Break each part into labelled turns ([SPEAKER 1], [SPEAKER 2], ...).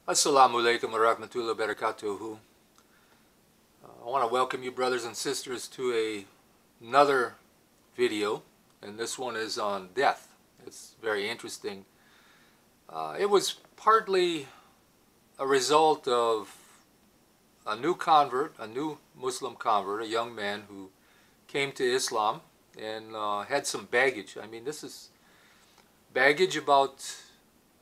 [SPEAKER 1] Assalamu alaikum wa rahmatullahi wa barakatuhu. I want to welcome you brothers and sisters to another video, and this one is on death. It's very interesting. It was partly a result of a new convert, a new Muslim convert, a young man who came to Islam and had some baggage. I mean, this is baggage about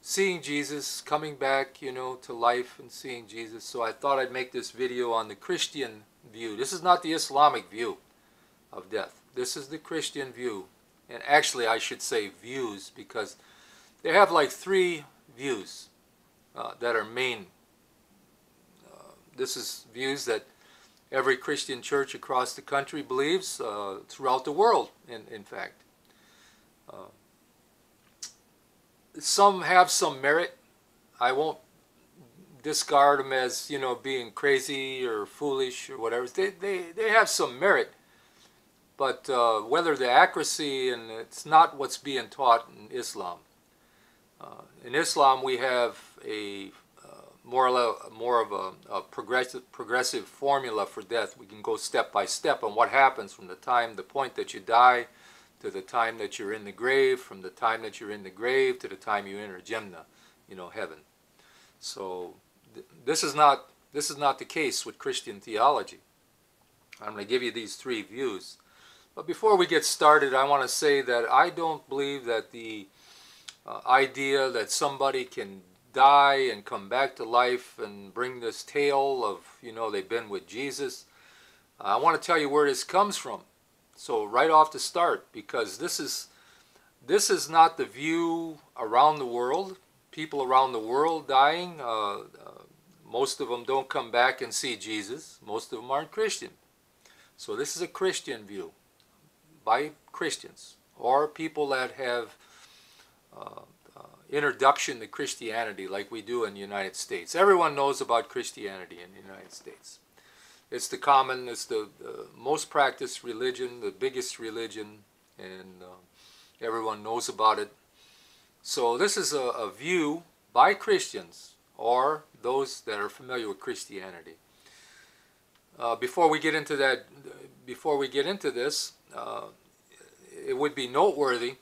[SPEAKER 1] seeing Jesus, coming back, to life and seeing Jesus. So I thought I'd make this video on the Christian view. This is not the Islamic view of death. This is the Christian view. And actually I should say views, because they have like three views that are main. This is views that every Christian church across the country believes, throughout the world, in fact. Some have some merit. I won't discard them as, being crazy or foolish or whatever. They have some merit. But whether the accuracy, and it's not what's being taught in Islam. In Islam we have a more of a progressive formula for death. We can go step by step on what happens from the point that you die, to the time that you're in the grave, from the time that you're in the grave to the time you enter Jannah, heaven. So this is not the case with Christian theology. I'm going to give you these three views. But before we get started, I want to say that I don't believe that the idea that somebody can die and come back to life and bring this tale of, they've been with Jesus. I want to tell you where this comes from. So right off the start, because this is not the view around the world. People around the world dying, most of them don't come back and see Jesus. Most of them aren't Christian. So this is a Christian view by Christians, or people that have introduction to Christianity like we do in the United States. Everyone knows about Christianity in the United States. It's the most practiced religion, the biggest religion, and everyone knows about it. So this is a view by Christians, or those that are familiar with Christianity. Before we get into this, it would be noteworthy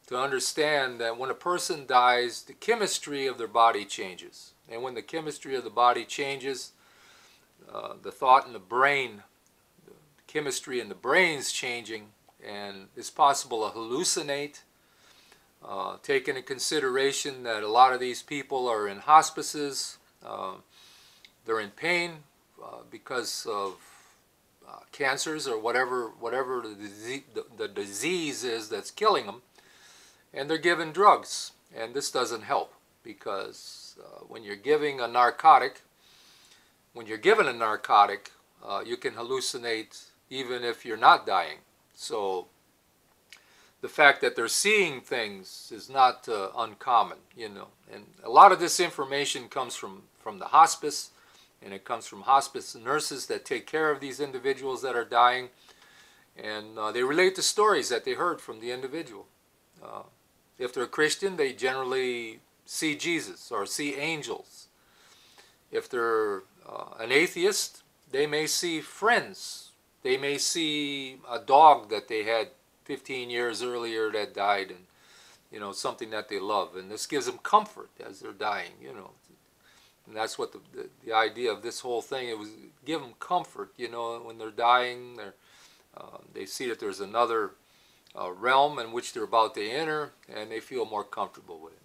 [SPEAKER 1] to understand that when a person dies, the chemistry of their body changes. And when the chemistry of the body changes, the thought in the brain, the chemistry in the brain's changing, and it's possible to hallucinate. Take into consideration that a lot of these people are in hospices. They're in pain because of cancers or whatever the disease is that's killing them, and they're given drugs. And this doesn't help, because when you're giving a narcotic, you can hallucinate even if you're not dying. So the fact that they're seeing things is not uncommon, And a lot of this information comes from the hospice, and it comes from hospice nurses that take care of these individuals that are dying, and they relate the stories that they heard from the individual. If they're a Christian, they generally see Jesus or see angels. If they're an atheist, they may see friends. They may see a dog that they had 15 years earlier that died, and something that they love, and this gives them comfort as they're dying. And that's what the idea of this whole thing. It was give them comfort. When they're dying, they see that there's another realm in which they're about to enter, and they feel more comfortable with it.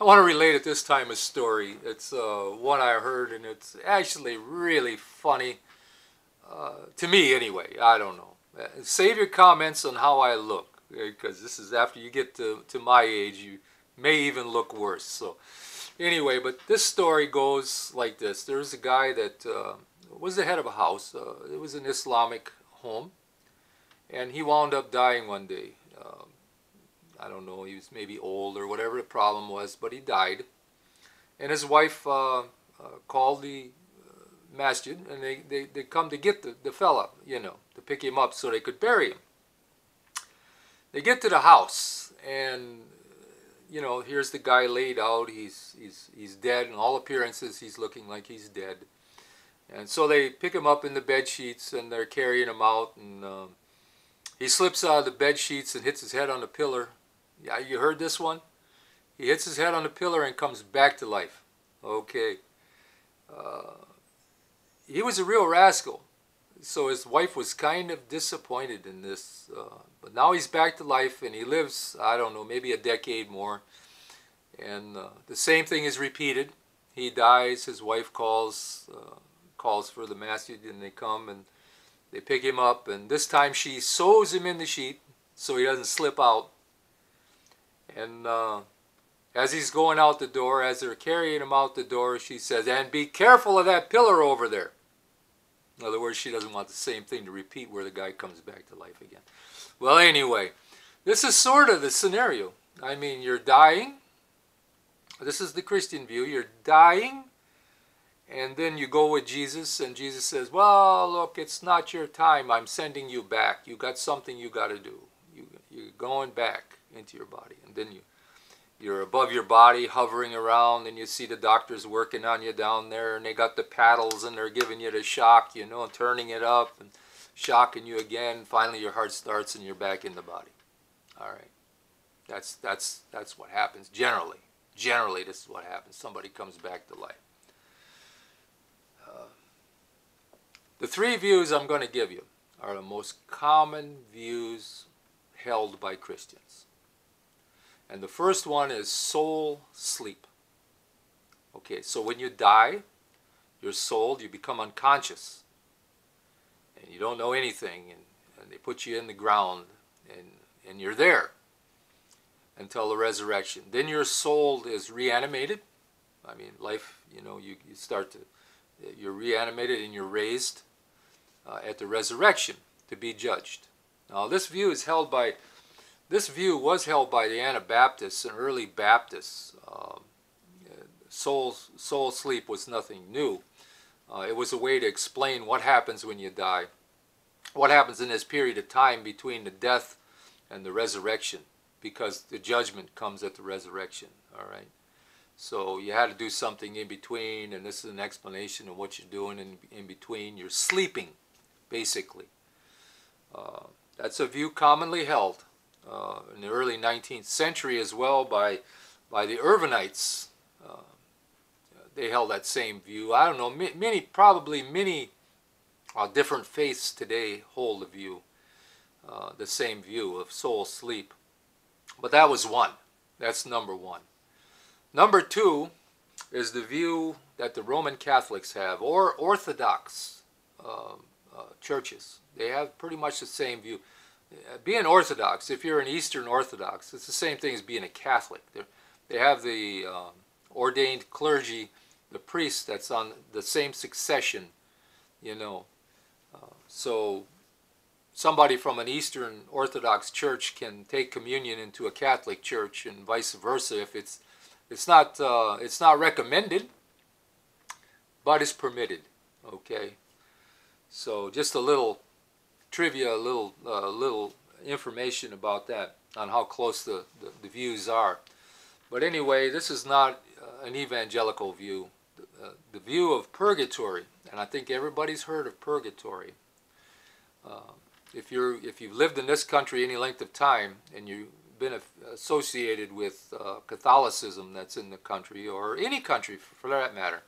[SPEAKER 1] I want to relate at this time a story. It's one I heard, and it's actually really funny, to me anyway. I don't know. Save your comments on how I look, because this is after you get to my age, you may even look worse. So anyway, but this story goes like this. There's a guy that was the head of a house. It was an Islamic home, and he wound up dying one day. I don't know, he was maybe old or whatever the problem was, but he died. And his wife called the masjid, and they come to get the fella, to pick him up so they could bury him. They get to the house, and you know, here's the guy laid out. He's dead. In all appearances, he's looking like he's dead. And so they pick him up in the bed sheets and they're carrying him out. And he slips out of the bed sheets and hits his head on the pillar. Yeah, you heard this one? He hits his head on the pillar and comes back to life. Okay. He was a real rascal. So his wife was kind of disappointed in this. But now he's back to life and he lives, I don't know, maybe a decade more. And the same thing is repeated. He dies, his wife calls for the master, and they come and they pick him up. And this time she sews him in the sheet so he doesn't slip out. And as he's going out the door, as they're carrying him out the door, she says, "And be careful of that pillar over there." In other words, she doesn't want the same thing to repeat where the guy comes back to life again. Well, anyway, this is sort of the scenario. I mean, you're dying. This is the Christian view. You're dying, and then you go with Jesus, and Jesus says, "Well, look, it's not your time. I'm sending you back. You got something you got to do. You're going back into your body." And then you're above your body, hovering around, and you see the doctors working on you down there, and they got the paddles, and they're giving you the shock, you know, and turning it up, and shocking you again. Finally, your heart starts, and you're back in the body. All right. That's what happens generally. Generally, this is what happens. Somebody comes back to life. The three views I'm going to give you are the most common views held by Christians. And the first one is soul sleep. Okay, so when you die, your soul, you become unconscious. And you don't know anything. And they put you in the ground. And you're there until the resurrection. Then your soul is reanimated. I mean, life, you know, you start to, you're reanimated and you're raised at the resurrection to be judged. Now, this view was held by the Anabaptists and early Baptists. Soul sleep was nothing new. It was a way to explain what happens when you die, what happens in this period of time between the death and the resurrection, because the judgment comes at the resurrection. All right. So you had to do something in between, and this is an explanation of what you're doing in between. You're sleeping, basically. That's a view commonly held in the early 19th century as well by the Irvinites. They held that same view. I don't know, probably many different faiths today hold the same view of soul sleep. But that was one. That's number one. Number two is the view that the Roman Catholics have, or Orthodox churches. They have pretty much the same view. Being Orthodox, if you're an Eastern Orthodox, it's the same thing as being a Catholic. They have the ordained clergy, the priest that's on the same succession, you know. So somebody from an Eastern Orthodox church can take communion into a Catholic church, and vice versa. If it's not recommended, but it's permitted. Okay. So just a little trivia, a little information about that, on how close the views are. But anyway, this is not an evangelical view. The view of purgatory, and I think everybody's heard of purgatory. If you've lived in this country any length of time and you've been associated with Catholicism that's in the country, or any country for that matter,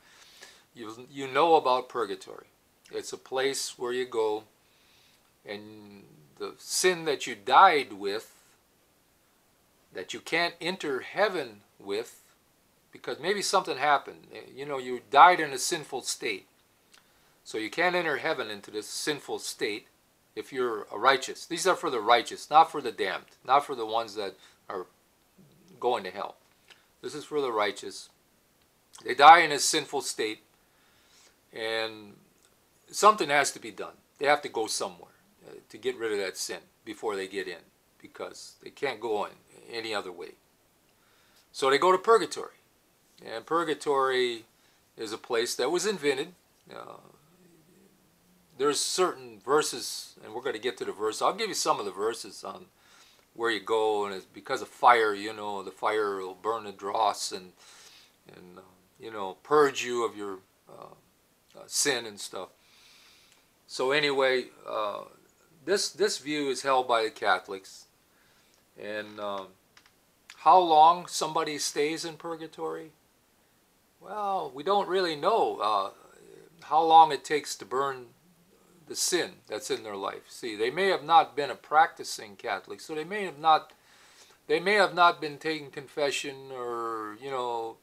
[SPEAKER 1] you know about purgatory. It's a place where you go, and the sin that you died with, that you can't enter heaven with, because maybe something happened. You know, you died in a sinful state. So you can't enter heaven into this sinful state if you're a righteous. These are for the righteous, not for the damned, not for the ones that are going to hell. This is for the righteous. They die in a sinful state, and something has to be done. They have to go somewhere to get rid of that sin before they get in, because they can't go in any other way. So they go to purgatory. And purgatory is a place that was invented. There's certain verses, and we're going to get to the verse. I'll give you some of the verses on where you go, and it's because of fire. You know, the fire will burn the dross and you know, purge you of your sin and stuff. So anyway, this view is held by the Catholics, and how long somebody stays in purgatory? Well, we don't really know how long it takes to burn the sin that's in their life. See, they may have not been a practicing Catholic, so they may have not been taking confession, or you know,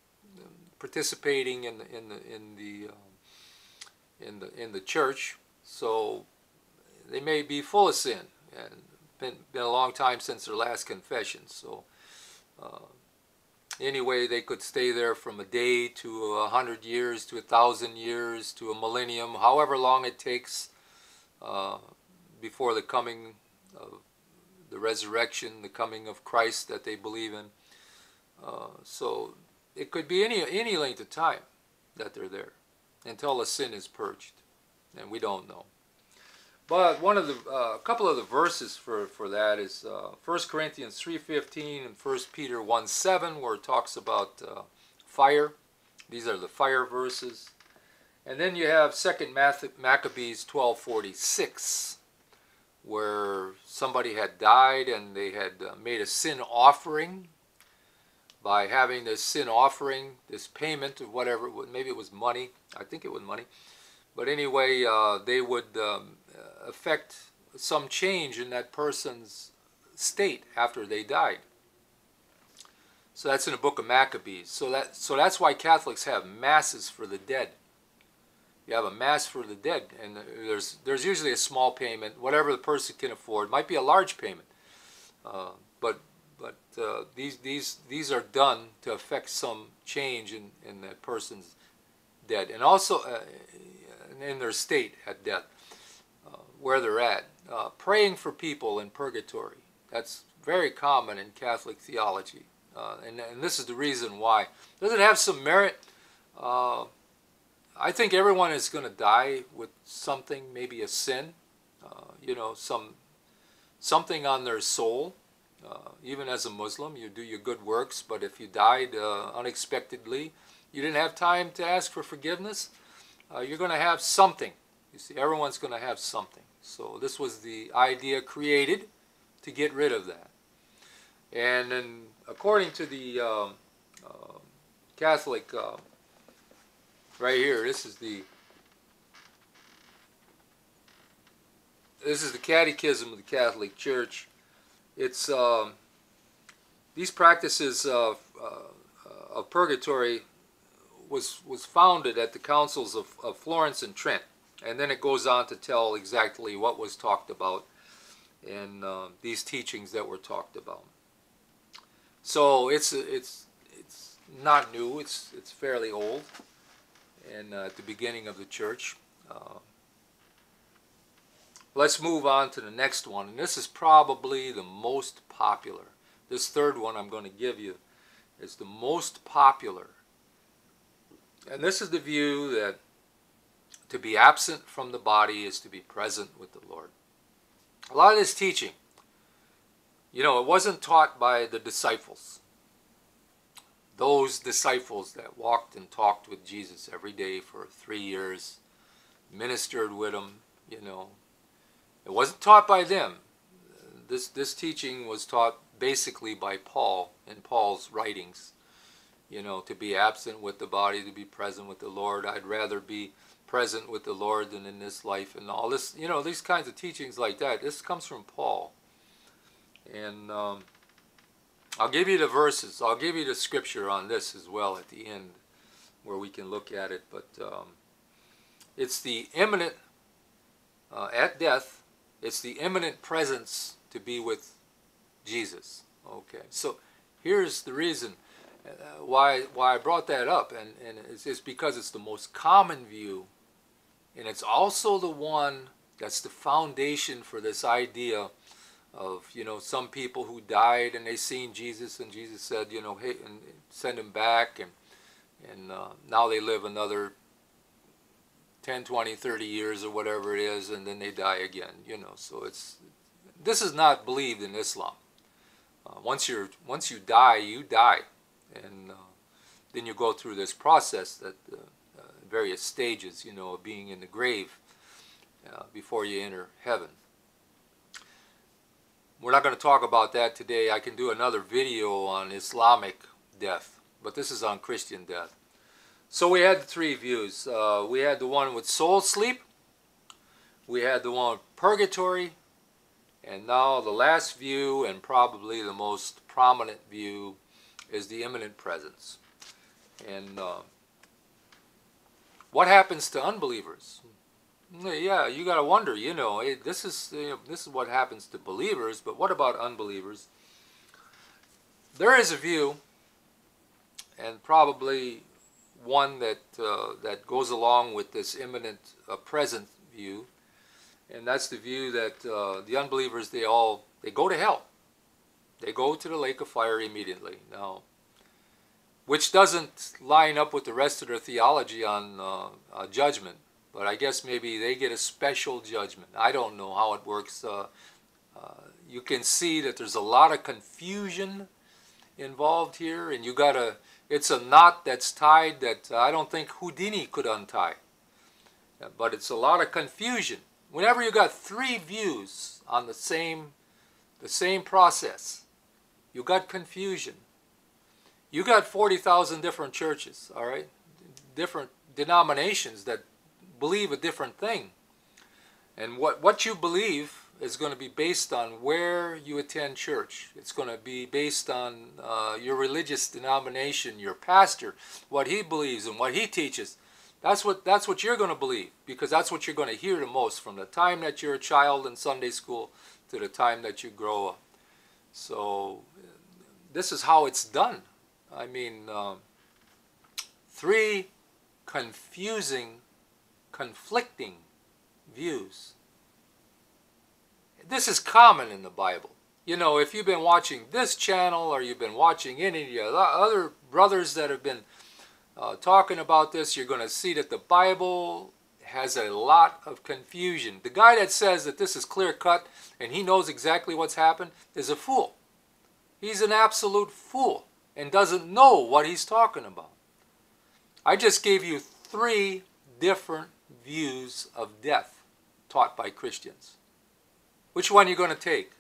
[SPEAKER 1] participating in the church. So they may be full of sin and been a long time since their last confession. So anyway, they could stay there from a day to 100 years to 1,000 years to a millennium, however long it takes before the coming of the resurrection, the coming of Christ that they believe in. So it could be any length of time that they're there until the sin is purged, and we don't know. But one of the a couple of the verses for that is 1 Corinthians 3:15 and 1 Peter 1:7, where it talks about fire. These are the fire verses. And then you have 2 Maccabees 12:46, where somebody had died and they had made a sin offering. By having this sin offering, this payment of whatever, maybe it was money, I think it was money. But anyway, they would affect some change in that person's state after they died. So that's in the book of Maccabees. So that's why Catholics have masses for the dead. You have a mass for the dead, and there's usually a small payment, whatever the person can afford. It might be a large payment, but these are done to affect some change in that person's dead, and also in their state at death, where they're at. Praying for people in purgatory. That's very common in Catholic theology, and this is the reason why. Does it have some merit? I think everyone is going to die with something, maybe a sin, you know, something on their soul. Even as a Muslim, you do your good works, but if you died unexpectedly, you didn't have time to ask for forgiveness, you're going to have something. You see, everyone's going to have something. So this was the idea created to get rid of that. And then, according to the Catholic, right here, this is the Catechism of the Catholic Church. It's these practices of purgatory was founded at the councils of Florence and Trent, and then it goes on to tell exactly what was talked about in these teachings that were talked about. So it's not new. It's fairly old, and at the beginning of the church. Let's move on to the next one, and this is probably the most popular. This third one I'm going to give you is the most popular. And this is the view that to be absent from the body is to be present with the Lord. A lot of this teaching, you know, it wasn't taught by the disciples. Those disciples that walked and talked with Jesus every day for 3 years, ministered with him, you know. It wasn't taught by them. This teaching was taught basically by Paul in Paul's writings. You know, to be absent with the body, to be present with the Lord. I'd rather be present with the Lord than in this life, and all this, you know, these kinds of teachings like that. This comes from Paul. And I'll give you the verses. I'll give you the scripture on this as well at the end, where we can look at it. But it's the imminent, at death, it's the imminent presence to be with Jesus. Okay, so here's the reason why I brought that up, and it's because it's the most common view, and it's also the one that's the foundation for this idea of, you know, some people who died and they seen Jesus, and Jesus said, you know, hey, and send him back, and now they live another 10, 20, 30 years or whatever it is, and then they die again, you know. So this is not believed in Islam. Once you die, you die, and then you go through this process that various stages, of being in the grave before you enter heaven. We're not going to talk about that today. I can do another video on Islamic death, but this is on Christian death. So we had the three views. We had the one with soul sleep, we had the one with purgatory, and now the last view, and probably the most prominent view, is the imminent presence. And what happens to unbelievers? Yeah, you got to wonder. This is what happens to believers, but what about unbelievers? There is a view, and probably one that that goes along with this imminent present view, and that's the view that the unbelievers, they go to hell. They go to the lake of fire immediately. Now, which doesn't line up with the rest of their theology on judgment, but I guess maybe they get a special judgment. I don't know how it works. You can see that there's a lot of confusion involved here, and it's a knot that's tied that I don't think Houdini could untie. But it's a lot of confusion. Whenever you got three views on the same process, you got confusion. You got 40,000 different churches, all right? Different denominations that believe a different thing. And what you believe is going to be based on where you attend church. It's going to be based on your religious denomination, your pastor, what he believes and what he teaches. That's what you're going to believe, because that's what you're going to hear the most from the time that you're a child in Sunday school to the time that you grow up. So this is how it's done. I mean, three confusing, conflicting views. This is common in the Bible. If you've been watching this channel, or you've been watching any of the other brothers that have been talking about this, you're going to see that the Bible has a lot of confusion. The guy that says that this is clear cut and he knows exactly what's happened is a fool. He's an absolute fool and doesn't know what he's talking about. I just gave you three different views of death taught by Christians. Which one are you going to take?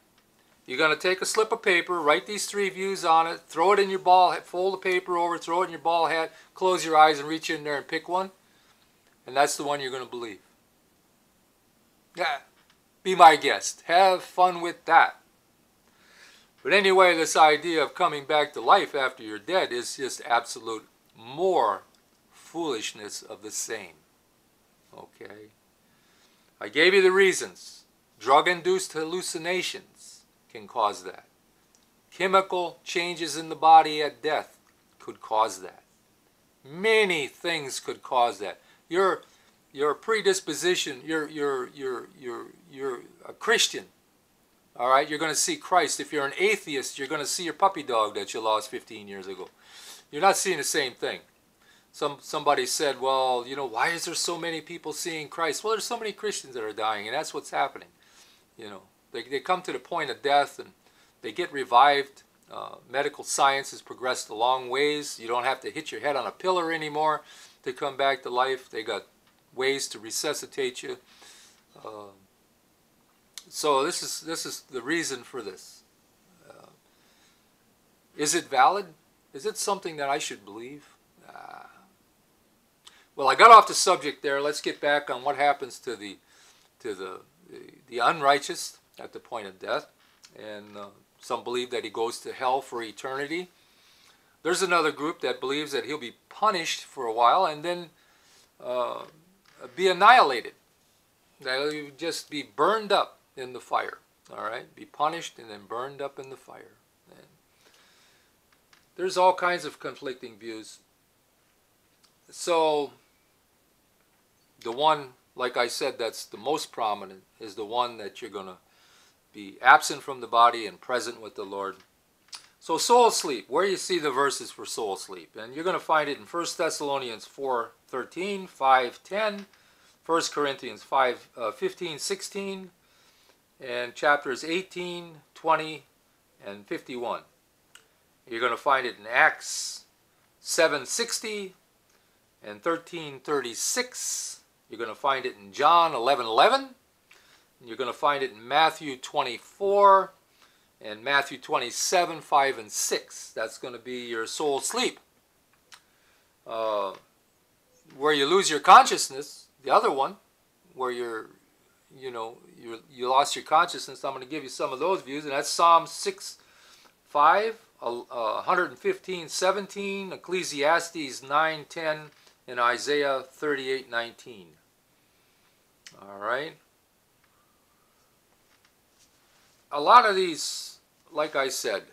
[SPEAKER 1] You're going to take a slip of paper, write these three views on it, throw it in your ball hat, fold the paper over, throw it in your ball hat, close your eyes and reach in there and pick one, and that's the one you're going to believe. Yeah, be my guest. Have fun with that. But anyway, this idea of coming back to life after you're dead is just absolute more foolishness of the same. Okay? I gave you the reasons. Drug-induced hallucinations can cause that. Chemical changes in the body at death could cause that. Many things could cause that. Your predisposition, you're a Christian. All right, you're going to see Christ. If you're an atheist, you're going to see your puppy dog that you lost 15 years ago. You're not seeing the same thing. Somebody said, well, why is there so many people seeing Christ? Well, there's so many Christians that are dying, and that's what's happening. They come to the point of death, and they get revived. Medical science has progressed a long ways. You don't have to hit your head on a pillar anymore to come back to life. They got ways to resuscitate you. So this is the reason for this. Is it valid? Is it something that I should believe? Well, I got off the subject there. Let's get back on what happens to the unrighteous at the point of death. And some believe that he goes to hell for eternity. There's another group that believes that he'll be punished for a while and then be annihilated. That he'll just be burned up in the fire. All right? Be punished and then burned up in the fire. And there's all kinds of conflicting views. So the one, like I said, that's the most prominent is the one that you're going to be absent from the body and present with the Lord. So soul sleep, where you see the verses for soul sleep. And you're going to find it in 1 Thessalonians 4:13, 5:10, 1 Corinthians 5:15, 16, and chapters 18, 20, and 51. You're going to find it in Acts 7:60 and 13:36. You're going to find it in John 11:11. You're going to find it in Matthew 24 and Matthew 27, 5 and 6. That's going to be your soul sleep. Where you lose your consciousness, the other one, where you lost your consciousness, I'm going to give you some of those views, and that's Psalm 6:5, 115:17, Ecclesiastes 9:10, and Isaiah 38:19. All right. A lot of these, like I said,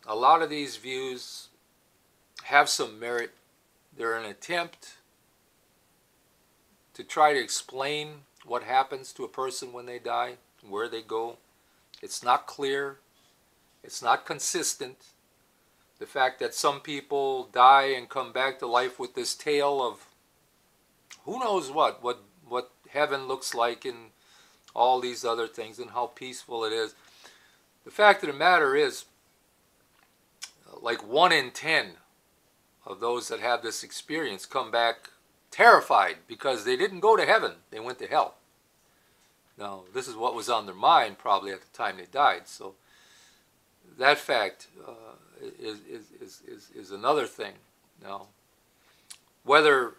[SPEAKER 1] a lot of these views have some merit. They're an attempt to try to explain what happens to a person when they die, where they go. It's not clear. It's not consistent. The fact that some people die and come back to life with this tale of who knows what heaven looks like and all these other things and how peaceful it is. The fact of the matter is, like 1 in 10 of those that have this experience come back terrified because they didn't go to heaven, they went to hell. Now, this is what was on their mind probably at the time they died. So that fact is another thing. Now, whether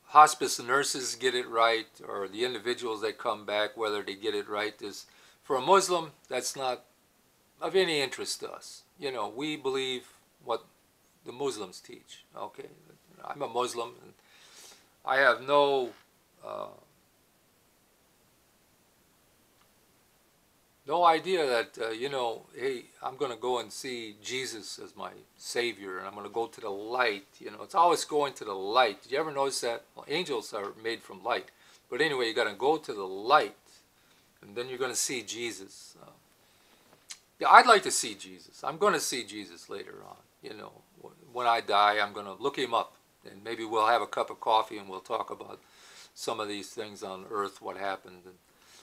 [SPEAKER 1] hospice nurses get it right or the individuals that come back, whether they get it right, is for a Muslim, that's not of any interest to us. You know, we believe what the Muslims teach. Okay, I'm a Muslim, and I have no idea that hey, I'm going to go and see Jesus as my Savior, and I'm going to go to the light. You know, it's always going to the light. Did you ever notice that? Well, angels are made from light, but anyway, you got to go to the light, and then you're going to see Jesus. Yeah, I'd like to see Jesus. I'm going to see Jesus later on. You know, when I die, I'm going to look him up, and maybe we'll have a cup of coffee and we'll talk about some of these things on earth, what happened, and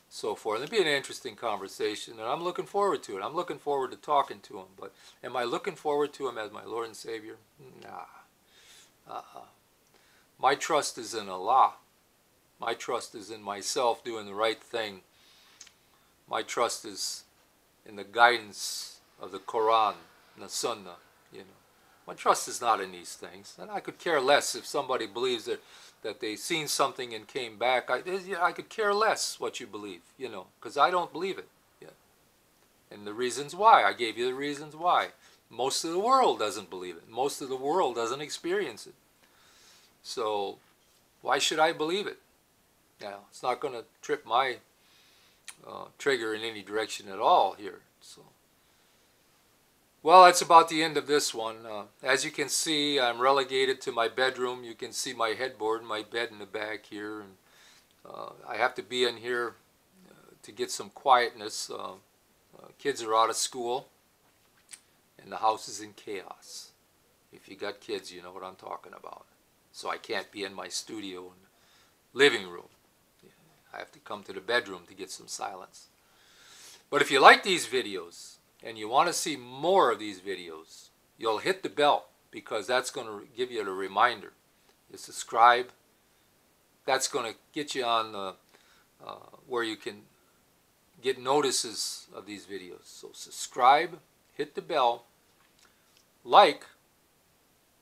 [SPEAKER 1] so forth. It'll be an interesting conversation, and I'm looking forward to it. I'm looking forward to talking to him, but am I looking forward to him as my Lord and Savior? Nah. My trust is in Allah. My trust is in myself doing the right thing. My trust is in the guidance of the Quran and the Sunnah. You know, my trust is not in these things, and I could care less if somebody believes that they seen something and came back. I could care less what you believe, you know, because I don't believe it. Yeah. And the reasons why, I gave you the reasons why. Most of the world doesn't believe it. Most of the world doesn't experience it. So why should I believe it? Now, it's not going to trip my trigger in any direction at all here. So, well, that's about the end of this one. As you can see, I'm relegated to my bedroom. You can see my headboard, my bed in the back here. And I have to be in here to get some quietness. Kids are out of school, and the house is in chaos. If you got kids, you know what I'm talking about. So I can't be in my studio and living room. I have to come to the bedroom to get some silence. But if you like these videos, and you want to see more of these videos, you'll hit the bell, because that's going to give you a reminder. You subscribe. That's going to get you on where you can get notices of these videos. So subscribe, hit the bell,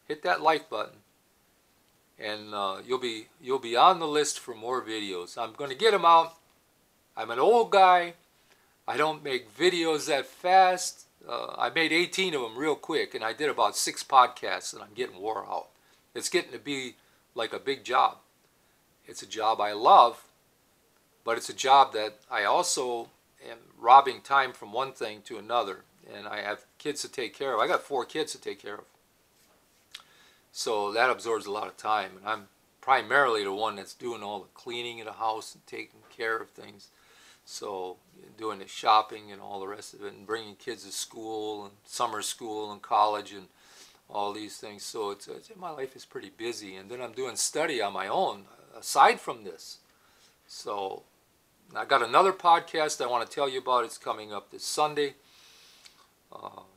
[SPEAKER 1] hit that like button, and you'll be on the list for more videos. I'm going to get them out. I'm an old guy. I don't make videos that fast. I made 18 of them real quick, and I did about 6 podcasts, and I'm getting wore out. It's getting to be like a big job. It's a job I love, but it's a job that I also am robbing time from one thing to another, and I have kids to take care of. I got 4 kids to take care of. So that absorbs a lot of time, and I'm primarily the one that's doing all the cleaning of the house and taking care of things. So doing the shopping and all the rest of it, and bringing kids to school and summer school and college and all these things. So my life is pretty busy, and then I'm doing study on my own aside from this. So I got another podcast I want to tell you about. It's coming up this Sunday.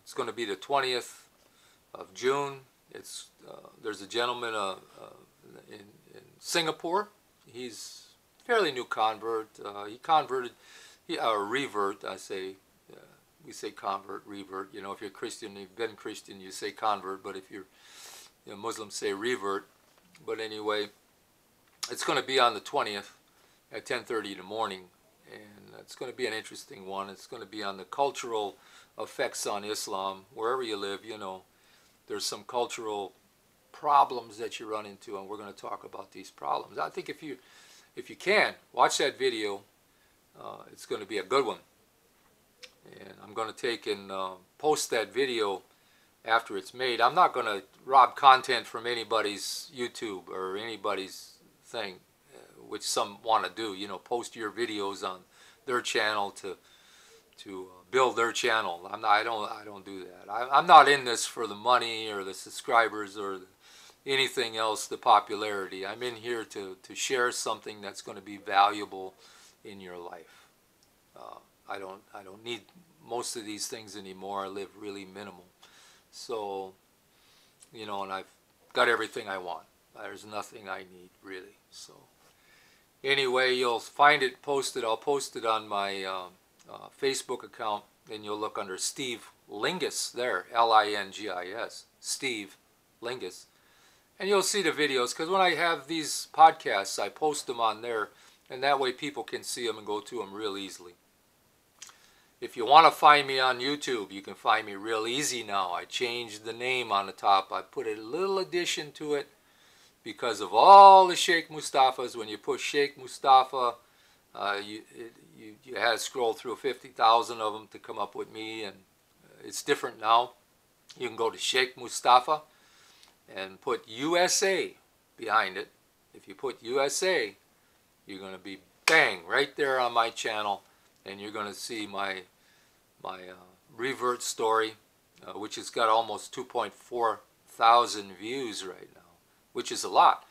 [SPEAKER 1] It's going to be the 20th of June. There's a gentleman in Singapore. He's a fairly new convert. He converted, or revert, I say. We say convert, revert. You know, if you're Christian, you've been Christian, you say convert. But if you're Muslims, say revert. But anyway, it's going to be on the 20th at 10:30 in the morning, and it's going to be an interesting one. It's going to be on the cultural effects on Islam. Wherever you live, you know, there's some cultural problems that you run into, and we're going to talk about these problems. I think if you can watch that video, it's going to be a good one. And I'm going to take and post that video after it's made. I'm not going to rob content from anybody's YouTube or anybody's thing, which some want to do. You know, post your videos on their channel to build their channel. I don't do that. I'm not in this for the money or the subscribers or anything else, the popularity. I'm in here to share something that's going to be valuable in your life. I don't need most of these things anymore. I live really minimal. So, you know, and I've got everything I want. There's nothing I need, really. So, anyway, you'll find it posted. I'll post it on my Facebook account, and you'll look under Steve Lingis there, L-I-N-G-I-S, Steve Lingis. And you'll see the videos, because when I have these podcasts, I post them on there, and that way people can see them and go to them real easily. If you want to find me on YouTube, you can find me real easy now. I changed the name on the top. I put a little addition to it because of all the Sheikh Mustafas. When you put Sheikh Mustafa, you had to scroll through 50,000 of them to come up with me, and it's different now. You can go to Sheikh Mustafa and put USA behind it. If you put USA, you're going to be bang right there on my channel, and you're going to see my revert story, which has got almost 2.4 thousand views right now, which is a lot.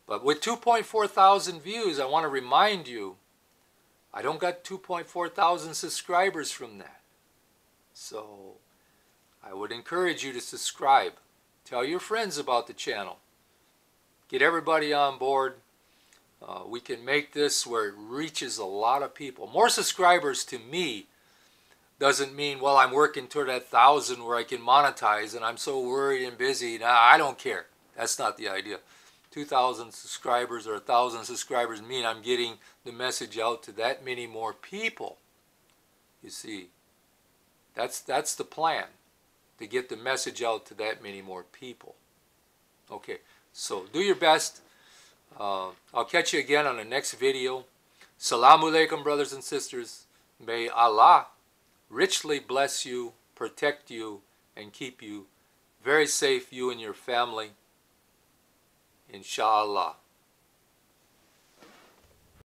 [SPEAKER 1] But with 2.4 thousand views, I want to remind you, I don't got 2.4 thousand subscribers from that. So I would encourage you to subscribe. Tell your friends about the channel. Get everybody on board. We can make this where it reaches a lot of people. More subscribers to me doesn't mean, well, I'm working toward that 1,000 where I can monetize and I'm so worried and busy. Nah, I don't care. That's not the idea. 2,000 subscribers or 1,000 subscribers mean I'm getting the message out to that many more people. You see, that's the plan, to get the message out to that many more people. Okay, so do your best. I'll catch you again on the next video. Assalamu alaikum, brothers and sisters. May Allah richly bless you, protect you, and keep you very safe, you and your family. Inshallah.